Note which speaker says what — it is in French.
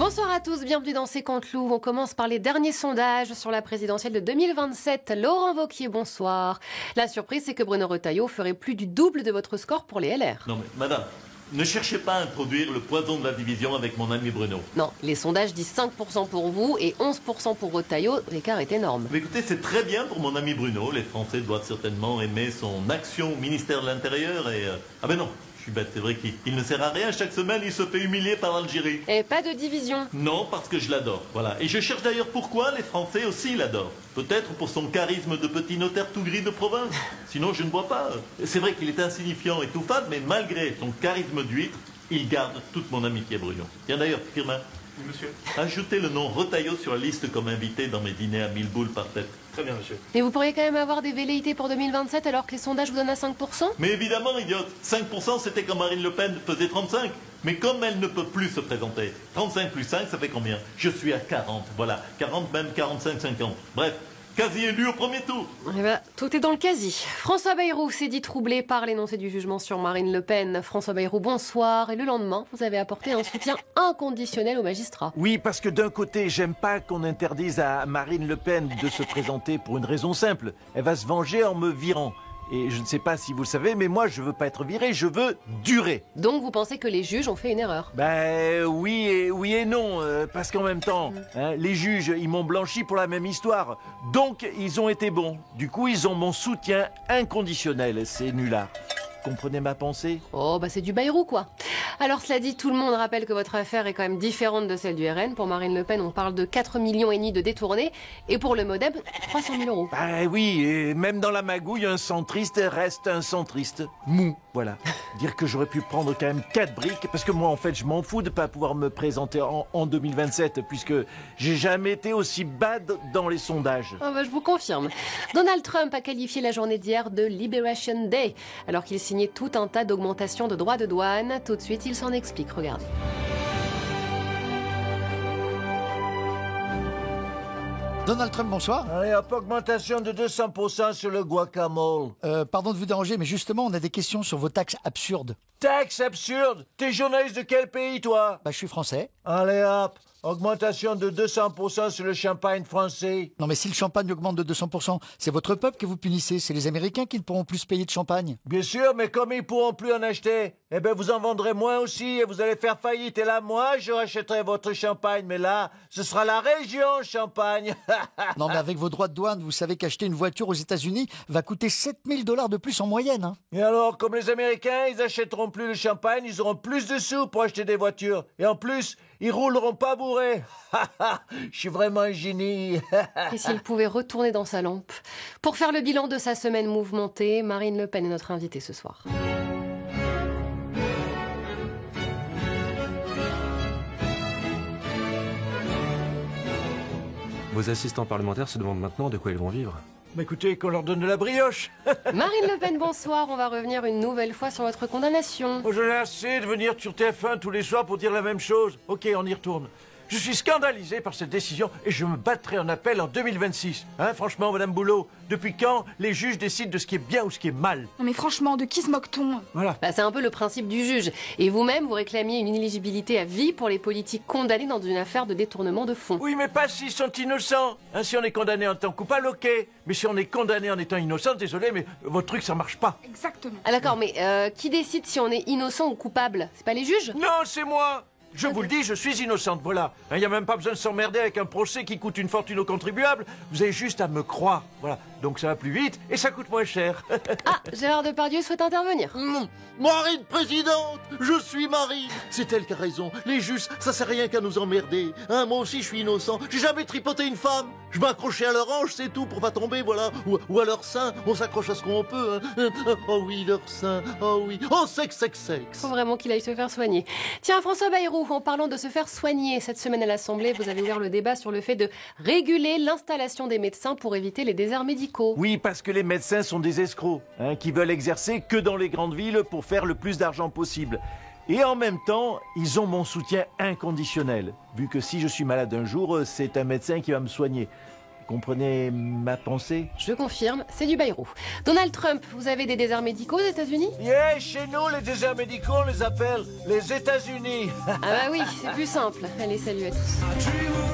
Speaker 1: Bonsoir à tous, bienvenue dans C'est Canteloup. On commence par les derniers sondages sur la présidentielle de 2027. Laurent Wauquiez, bonsoir. La surprise, c'est que Bruno Retailleau ferait plus du double de votre score pour les LR.
Speaker 2: Non mais madame, ne cherchez pas à introduire le poison de la division avec mon ami Bruno.
Speaker 1: Non, les sondages disent 5% pour vous et 11% pour Retailleau. L'écart est énorme.
Speaker 2: Mais écoutez, c'est très bien pour mon ami Bruno. Les Français doivent certainement aimer son action au ministère de l'Intérieur et... Ah ben non, je suis bête, c'est vrai qu'il ne sert à rien. Chaque semaine, il se fait humilier par l'Algérie.
Speaker 1: Et pas de division.
Speaker 2: Non, parce que je l'adore, voilà. Et je cherche d'ailleurs pourquoi les Français aussi l'adorent. Peut-être pour son charisme de petit notaire tout gris de province. Sinon, je ne vois pas. C'est vrai qu'il est insignifiant et tout fade, mais malgré son charisme d'huître, il garde toute mon amitié, Bruno. Tiens d'ailleurs, Firmin.
Speaker 3: Oui, monsieur.
Speaker 2: Ajoutez le nom Retailleau sur la liste comme invité dans mes dîners à 1000 boules par tête.
Speaker 3: Très bien, monsieur.
Speaker 1: Mais vous pourriez quand même avoir des velléités pour 2027 alors que les sondages vous donnent à 5%?
Speaker 2: Mais évidemment, idiote. 5%, c'était quand Marine Le Pen faisait 35. Mais comme elle ne peut plus se présenter, 35 plus 5, ça fait combien? Je suis à 40, voilà. 40, même 45, 50. Bref, quasi élu au premier tour.
Speaker 1: Eh ben, tout est dans le quasi. François Bayrou s'est dit troublé par l'énoncé du jugement sur Marine Le Pen. François Bayrou, bonsoir. Et le lendemain, vous avez apporté un soutien inconditionnel aux magistrats.
Speaker 4: Oui, parce que d'un côté, j'aime pas qu'on interdise à Marine Le Pen de se présenter pour une raison simple. Elle va se venger en me virant. Et je ne sais pas si vous le savez, mais moi, je veux pas être viré, je veux durer.
Speaker 1: Donc vous pensez que les juges ont fait une erreur?
Speaker 4: Ben oui et non, parce qu'en même temps, hein, les juges, ils m'ont blanchi pour la même histoire. Donc, ils ont été bons. Du coup, ils ont mon soutien inconditionnel, ces nullards. Comprenez ma pensée?
Speaker 1: Oh, bah c'est du Bayrou, quoi. Alors, cela dit, tout le monde rappelle que votre affaire est quand même différente de celle du RN. Pour Marine Le Pen, on parle de 4,5 millions de détournés. Et pour le MoDem, 300 000 euros.
Speaker 4: Ben oui, et même dans la magouille, un centriste reste un centriste. Mou, voilà. Dire que j'aurais pu prendre quand même 4 briques, parce que moi, en fait, je m'en fous de pas pouvoir me présenter en 2027, puisque j'ai jamais été aussi bad dans les sondages.
Speaker 1: Oh, bah, je vous confirme. Donald Trump a qualifié la journée d'hier de Liberation Day, alors qu'il signait tout un tas d'augmentations de droits de douane. Tout de suite, il s'en explique. Regardez.
Speaker 5: Donald Trump, bonsoir.
Speaker 4: Allez, hop, augmentation de 200% sur le guacamole.
Speaker 5: Pardon de vous déranger, mais justement, on a des questions sur vos taxes absurdes.
Speaker 4: Taxe absurde. T'es journaliste de quel pays, toi?
Speaker 5: Bah, je suis français.
Speaker 4: Allez, hop, augmentation de 200% sur le champagne français.
Speaker 5: Non, mais si le champagne augmente de 200%, c'est votre peuple que vous punissez. C'est les Américains qui ne pourront plus se payer de champagne.
Speaker 4: Bien sûr, mais comme ils pourront plus en acheter, eh ben vous en vendrez moins aussi et vous allez faire faillite. Et là, moi, je rachèterai votre champagne, mais là, ce sera la région Champagne.
Speaker 5: Non, mais avec vos droits de douane, vous savez qu'acheter une voiture aux États-Unis va coûter 7 000 $ de plus en moyenne. Hein.
Speaker 4: Et alors, comme les Américains, ils achèteront plus le champagne, ils auront plus de sous pour acheter des voitures. Et en plus, ils rouleront pas bourrés. Je suis vraiment un génie.
Speaker 1: Et s'il pouvait retourner dans sa lampe? Pour faire le bilan de sa semaine mouvementée, Marine Le Pen est notre invitée ce soir.
Speaker 3: Vos assistants parlementaires se demandent maintenant de quoi ils vont vivre.
Speaker 4: Mais écoutez, qu'on leur donne de la brioche.
Speaker 1: Marine Le Pen, bonsoir. On va revenir une nouvelle fois sur votre condamnation.
Speaker 4: Oh, j'en ai assez de venir sur TF1 tous les soirs pour dire la même chose. Ok, on y retourne. Je suis scandalisé par cette décision et je me battrai en appel en 2026. Hein, franchement, Madame Boulot, depuis quand les juges décident de ce qui est bien ou ce qui est mal?
Speaker 6: Non mais franchement, de qui se moque-t-on?
Speaker 4: Voilà.
Speaker 1: Bah, c'est un peu le principe du juge. Et vous-même, vous réclamiez une inéligibilité à vie pour les politiques condamnés dans une affaire de détournement de fonds.
Speaker 4: Oui, mais pas s'ils sont innocents. Hein, si on est condamné en tant que coupable, ok. Mais si on est condamné en étant innocent, désolé, mais votre truc, ça marche pas.
Speaker 6: Exactement.
Speaker 1: Ah d'accord, mais qui décide si on est innocent ou coupable? C'est pas les juges?
Speaker 4: Non, c'est moi. Je vous le dis, je suis innocente, voilà. Il n'y a même pas besoin de s'emmerder avec un procès qui coûte une fortune aux contribuables. Vous avez juste à me croire, voilà. Donc ça va plus vite et ça coûte moins cher.
Speaker 1: Ah, Gérard Depardieu souhaite intervenir.
Speaker 7: Marine présidente, je suis Marine. C'est elle qui a raison. Les juges, ça sert à rien qu'à nous emmerder. Hein, moi aussi, je suis innocent. J'ai jamais tripoté une femme. Je m'accrochais à leur hanche, c'est tout, pour pas tomber, voilà. Ou à leur sein. On s'accroche à ce qu'on peut. Hein. Oh oui, leur sein. Oh oui. Oh, sexe.
Speaker 1: Faut vraiment qu'il aille se faire soigner. Tiens, François Bayrou, en parlant de se faire soigner, cette semaine à l'Assemblée, vous avez ouvert le débat sur le fait de réguler l'installation des médecins pour éviter les déserts médicaux.
Speaker 4: Oui, parce que les médecins sont des escrocs, hein, qui veulent exercer que dans les grandes villes pour faire le plus d'argent possible. Et en même temps, ils ont mon soutien inconditionnel, vu que si je suis malade un jour, c'est un médecin qui va me soigner. comprenez ma pensée?
Speaker 1: Je confirme, c'est du Bayrou. Donald Trump, vous avez des déserts médicaux aux États-Unis?
Speaker 4: Yeah, chez nous, les déserts médicaux, on les appelle les États-Unis.
Speaker 1: Ah bah oui, c'est plus simple. Allez, salut à tous.